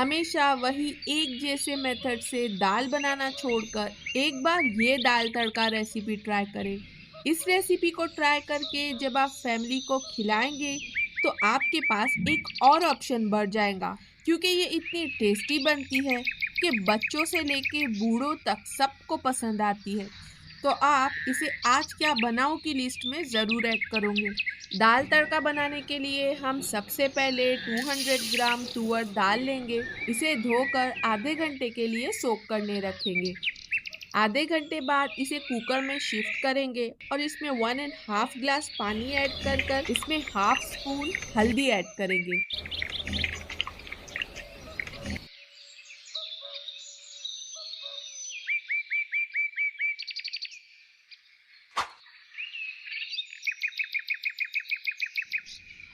हमेशा वही एक जैसे मेथड से दाल बनाना छोड़कर एक बार ये दाल तड़का रेसिपी ट्राई करें। इस रेसिपी को ट्राई करके जब आप फैमिली को खिलाएंगे तो आपके पास एक और ऑप्शन बढ़ जाएगा, क्योंकि ये इतनी टेस्टी बनती है कि बच्चों से लेके बूढ़ों तक सबको पसंद आती है। तो आप इसे आज क्या बनाऊं की लिस्ट में ज़रूर ऐड करोगे। दाल तड़का बनाने के लिए हम सबसे पहले 200 ग्राम तुअर दाल लेंगे। इसे धोकर आधे घंटे के लिए सोक करने रखेंगे। आधे घंटे बाद इसे कुकर में शिफ्ट करेंगे और इसमें 1.5 ग्लास पानी ऐड कर इसमें हाफ स्पून हल्दी ऐड करेंगे।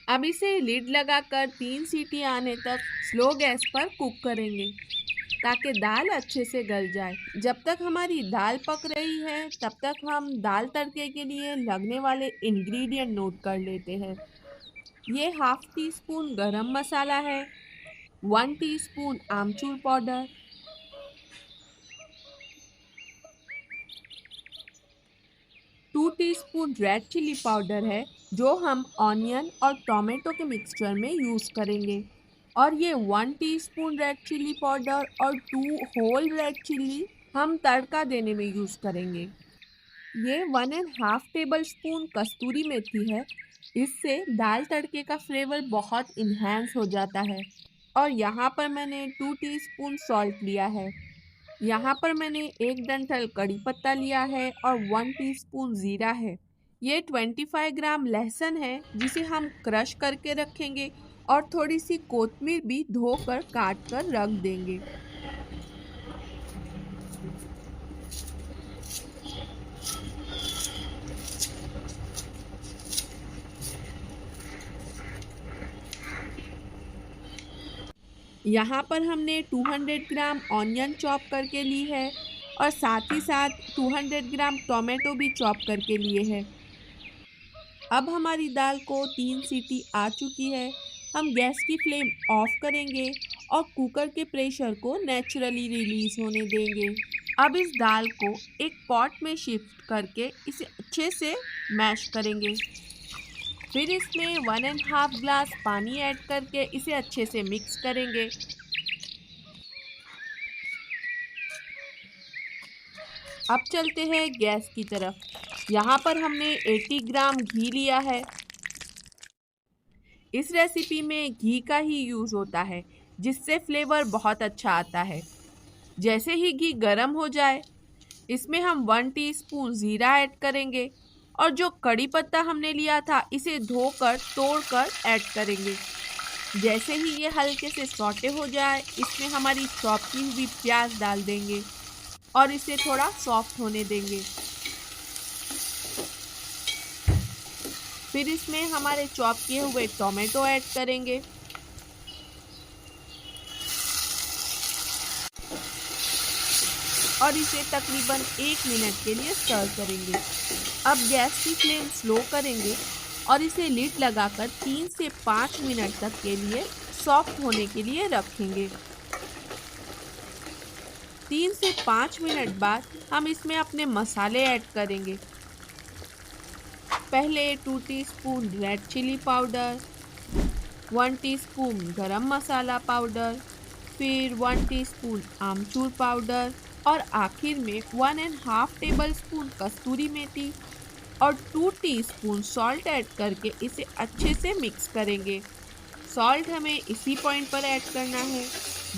अब इसे लिड लगाकर 3 सीटी आने तक स्लो गैस पर कुक करेंगे ताकि दाल अच्छे से गल जाए। जब तक हमारी दाल पक रही है तब तक हम दाल तड़के के लिए लगने वाले इंग्रेडिएंट नोट कर लेते हैं। ये हाफ टी स्पून गरम मसाला है, 1 टीस्पून आमचूर powder, 2 teaspoon red chilli powder है जो हम ऑनियन और टोमेटो के मिक्सचर में यूज़ करेंगे। और ये 1 टीस्पून रेड चिली पाउडर और 2 होल रेड चिली हम तड़का देने में यूज़ करेंगे। ये 1.5 टेबल स्पून कस्तूरी मेथी है। इससे दाल तड़के का फ्लेवर बहुत इन्हेंस हो जाता है। और यहाँ पर मैंने 2 टीस्पून सॉल्ट लिया है। यहाँ पर मैंने एक डंठल कड़ी पत्ता लिया है और 1 टीस्पून ज़ीरा है। ये 25 ग्राम लहसुन है जिसे हम क्रश करके रखेंगे और थोड़ी सी कोतमीर भी धोकर काट कर रख देंगे। यहाँ पर हमने 200 ग्राम ऑनियन चॉप करके ली है और साथ ही साथ 200 ग्राम टोमेटो भी चॉप करके लिए हैं। अब हमारी दाल को 3 सीटी आ चुकी है। हम गैस की फ्लेम ऑफ करेंगे और कुकर के प्रेशर को नेचुरली रिलीज होने देंगे। अब इस दाल को एक पॉट में शिफ्ट करके इसे अच्छे से मैश करेंगे। फिर इसमें 1.5 ग्लास पानी ऐड करके इसे अच्छे से मिक्स करेंगे। अब चलते हैं गैस की तरफ। यहाँ पर हमने 80 ग्राम घी लिया है। इस रेसिपी में घी का ही यूज़ होता है जिससे फ्लेवर बहुत अच्छा आता है। जैसे ही घी गर्म हो जाए इसमें हम 1 टीस्पून ज़ीरा ऐड करेंगे और जो कड़ी पत्ता हमने लिया था इसे धोकर तोड़कर ऐड करेंगे। जैसे ही ये हल्के से सौटे हो जाए इसमें हमारी चॉप की हुई प्याज डाल देंगे और इसे थोड़ा सॉफ्ट होने देंगे। फिर इसमें हमारे चॉप किए हुए टोमेटो ऐड करेंगे और इसे तकरीबन 1 मिनट के लिए स्टर करेंगे। अब गैस की फ्लेम स्लो करेंगे और इसे लिड लगाकर 3 से 5 मिनट तक के लिए सॉफ्ट होने के लिए रखेंगे। 3 से 5 मिनट बाद हम इसमें अपने मसाले ऐड करेंगे। पहले 2 teaspoon red chilli powder, 1 teaspoon garam masala powder, फिर 1 टीस्पून आमचूर पाउडर और आखिर में 1.5 टेबल स्पून कस्तूरी मेथी और 2 टीस्पून सॉल्ट ऐड करके इसे अच्छे से मिक्स करेंगे। सॉल्ट हमें इसी पॉइंट पर ऐड करना है।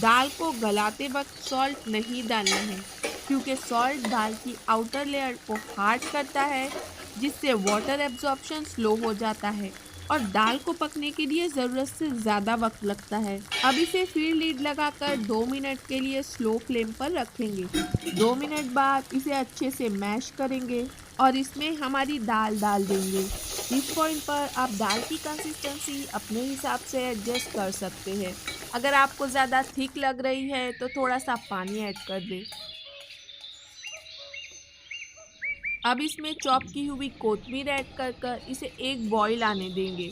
दाल को गलाते वक्त सॉल्ट नहीं डालना है क्योंकि सॉल्ट दाल की आउटर लेयर को हार्ड करता है जिससे वाटर एब्जॉर्प्शन स्लो हो जाता है और दाल को पकने के लिए ज़रूरत से ज़्यादा वक्त लगता है। अब इसे फिर लीड लगाकर 2 मिनट के लिए स्लो फ्लेम पर रखेंगे। 2 मिनट बाद इसे अच्छे से मैश करेंगे और इसमें हमारी दाल डाल देंगे। इस पॉइंट पर आप दाल की कंसिस्टेंसी अपने हिसाब से एडजस्ट कर सकते हैं। अगर आपको ज़्यादा थिक लग रही है तो थोड़ा सा पानी ऐड कर दें। अब इसमें चॉप की हुई कोतमीर ऐड कर इसे एक बॉईल आने देंगे।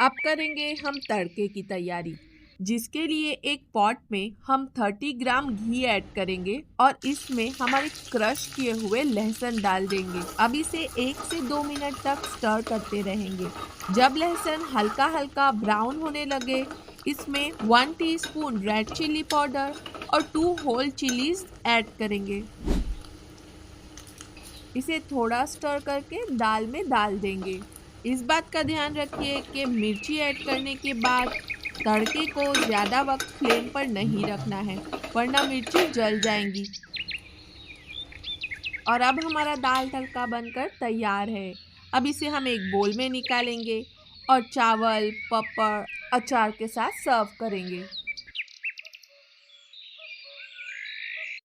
अब करेंगे हम तड़के की तैयारी। जिसके लिए एक पॉट में हम 30 ग्राम घी ऐड करेंगे और इसमें हमारे क्रश किए हुए लहसुन डाल देंगे। अब इसे 1 से 2 मिनट तक स्टर करते रहेंगे। जब लहसुन हल्का हल्का ब्राउन होने लगे, इसमें 1 टीस्पून रेड चिली पाउडर और 2 होल चिलीज ऐड करेंगे। इसे थोड़ा स्टर करके दाल में डाल देंगे। इस बात का ध्यान रखिए कि मिर्ची ऐड करने के बाद तड़के को ज़्यादा वक्त फ्लेम पर नहीं रखना है, वरना मिर्ची जल जाएंगी। और अब हमारा दाल तड़का बनकर तैयार है। अब इसे हम एक बोल में निकालेंगे और चावल, पापड़, अचार के साथ सर्व करेंगे।